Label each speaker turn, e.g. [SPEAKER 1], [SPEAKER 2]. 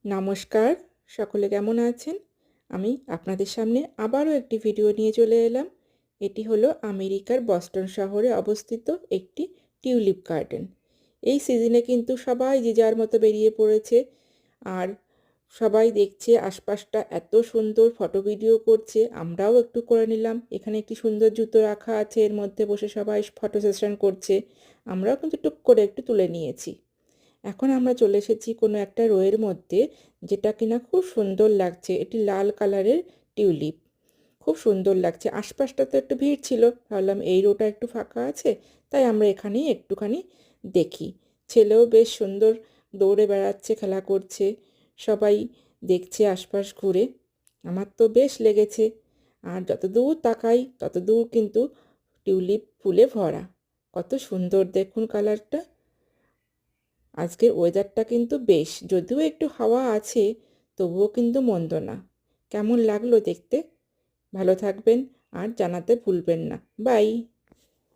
[SPEAKER 1] নমস্কার, সকলে কেমন আছেন? আমি আপনাদের সামনে আবারও একটি ভিডিও নিয়ে চলে এলাম। এটি হলো আমেরিকার বস্টন শহরে অবস্থিত একটি টিউলিপ গার্ডেন। এই সিজনে কিন্তু সবাই যে যার মতো বেরিয়ে পড়েছে, আর সবাই দেখছে আশপাশটা এত সুন্দর, ফটো ভিডিও করছে। আমরাও একটু করে নিলাম। এখানে একটি সুন্দর জুতো রাখা আছে, এর মধ্যে বসে সবাই ফটো সেশন করছে। আমরাও কিন্তু টুক করে একটু তুলে নিয়েছি। এখন আমরা চলে এসেছি কোনো একটা রোয়ের মধ্যে, যেটা কিনা খুব সুন্দর লাগছে। এটি লাল কালারের টিউলিপ, খুব সুন্দর লাগছে। আশপাশটা তো একটু ভিড় ছিল, ভাবলাম এই রোটা একটু ফাঁকা আছে, তাই আমরা এখানেই একটুখানি দেখি। ছেলেও বেশ সুন্দর দৌড়ে বেড়াচ্ছে, খেলা করছে, সবাই দেখছে আশপাশ ঘুরে। আমার তো বেশ লেগেছে। আর যত দূর তাকাই তত দূর কিন্তু টিউলিপ ফুলে ভরা। কত সুন্দর দেখুন কালারটা। আজকের ওয়েদারটা কিন্তু বেশ, যদিও একটু হাওয়া আছে, তবুও কিন্তু মন্দ না। কেমন লাগলো দেখতে? ভালো থাকবেন আর জানাতে ভুলবেন না। বাই।